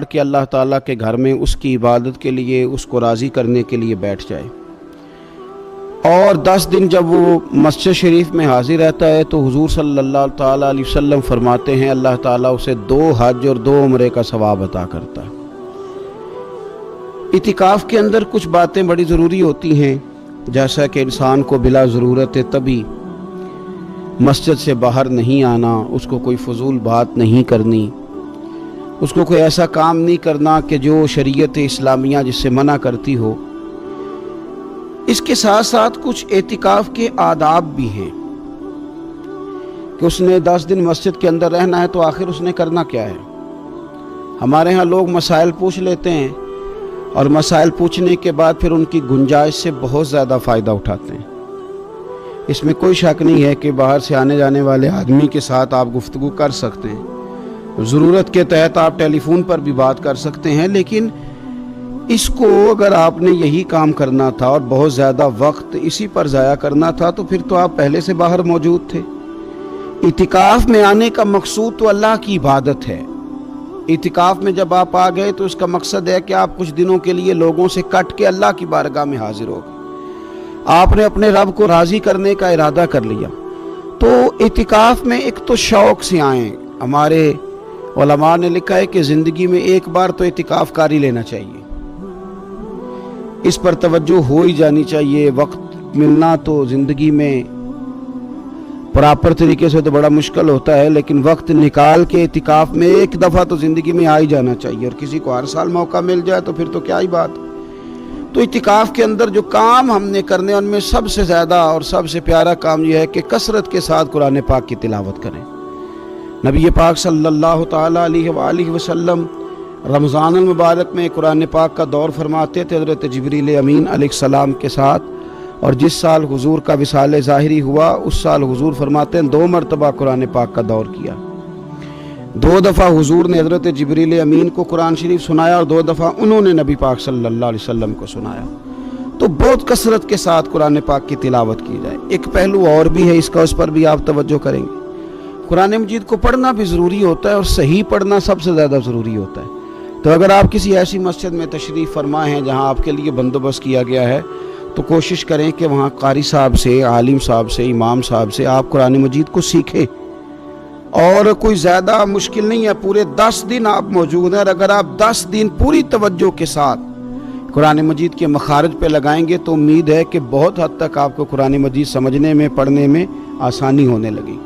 کہ اللہ تعالیٰ کے گھر میں اس کی عبادت کے لیے، اس کو راضی کرنے کے لیے بیٹھ جائے، اور 10 دن جب وہ مسجد شریف میں حاضر رہتا ہے تو حضور صلی اللہ تعالیٰ علیہ وسلم فرماتے ہیں اللہ تعالیٰ اسے 2 حج اور 2 عمرے کا ثواب عطا کرتا ہے۔ اعتکاف کے اندر کچھ باتیں بڑی ضروری ہوتی ہیں، جیسا کہ انسان کو بلا ضرورت طبی مسجد سے باہر نہیں آنا، اس کو کوئی فضول بات نہیں کرنی، اس کو کوئی ایسا کام نہیں کرنا کہ جو شریعت اسلامیہ جس سے منع کرتی ہو۔ اس کے ساتھ ساتھ کچھ اعتکاف کے آداب بھی ہیں کہ اس نے 10 دن مسجد کے اندر رہنا ہے تو آخر اس نے کرنا کیا ہے۔ ہمارے ہاں لوگ مسائل پوچھ لیتے ہیں اور مسائل پوچھنے کے بعد پھر ان کی گنجائش سے بہت زیادہ فائدہ اٹھاتے ہیں۔ اس میں کوئی شک نہیں ہے کہ باہر سے آنے جانے والے آدمی کے ساتھ آپ گفتگو کر سکتے ہیں، ضرورت کے تحت آپ ٹیلی فون پر بھی بات کر سکتے ہیں، لیکن اس کو اگر آپ نے یہی کام کرنا تھا اور بہت زیادہ وقت اسی پر ضائع کرنا تھا تو پھر تو آپ پہلے سے باہر موجود تھے۔ اعتکاف میں آنے کا مقصود تو اللہ کی عبادت ہے۔ اعتکاف میں جب آپ آ گئے تو اس کا مقصد ہے کہ آپ کچھ دنوں کے لیے لوگوں سے کٹ کے اللہ کی بارگاہ میں حاضر ہو گئے، آپ نے اپنے رب کو راضی کرنے کا ارادہ کر لیا۔ تو اعتکاف میں ایک تو شوق سے آئیں۔ ہمارے علماء نے لکھا ہے کہ زندگی میں ایک بار تو اعتکاف کاری لینا چاہیے، اس پر توجہ ہو ہی جانی چاہیے۔ وقت ملنا تو زندگی میں پراپر طریقے سے تو بڑا مشکل ہوتا ہے، لیکن وقت نکال کے اعتکاف میں ایک دفعہ تو زندگی میں آ ہی جانا چاہیے، اور کسی کو ہر سال موقع مل جائے تو پھر تو کیا ہی بات۔ تو اعتکاف کے اندر جو کام ہم نے کرنے ان میں سب سے زیادہ اور سب سے پیارا کام یہ ہے کہ کثرت کے ساتھ قرآن پاک کی تلاوت کریں۔ نبی پاک صلی اللہ تعالیٰ علیہ وآلہ وسلم رمضان المبارک میں قرآن پاک کا دور فرماتے تھے حضرت جبریل امین علیہ السلام کے ساتھ، اور جس سال حضور کا وصال ظاہری ہوا اس سال حضور فرماتے ہیں 2 مرتبہ قرآن پاک کا دور کیا۔ 2 دفعہ حضور نے حضرت جبریل امین کو قرآن شریف سنایا اور 2 دفعہ انہوں نے نبی پاک صلی اللہ علیہ وسلم کو سنایا۔ تو بہت کثرت کے ساتھ قرآن پاک کی تلاوت کی جائے۔ ایک پہلو اور بھی ہے اس کا، اس پر بھی آپ توجہ کریں گے۔ قرآن مجید کو پڑھنا بھی ضروری ہوتا ہے اور صحیح پڑھنا سب سے زیادہ ضروری ہوتا ہے۔ تو اگر آپ کسی ایسی مسجد میں تشریف فرما ہیں جہاں آپ کے لیے بندوبست کیا گیا ہے تو کوشش کریں کہ وہاں قاری صاحب سے، عالم صاحب سے، امام صاحب سے آپ قرآن مجید کو سیکھیں، اور کوئی زیادہ مشکل نہیں ہے۔ پورے 10 دن آپ موجود ہیں، اور اگر آپ 10 دن پوری توجہ کے ساتھ قرآن مجید کے مخارج پہ لگائیں گے تو امید ہے کہ بہت حد تک آپ کو قرآن مجید سمجھنے میں، پڑھنے میں آسانی ہونے لگی۔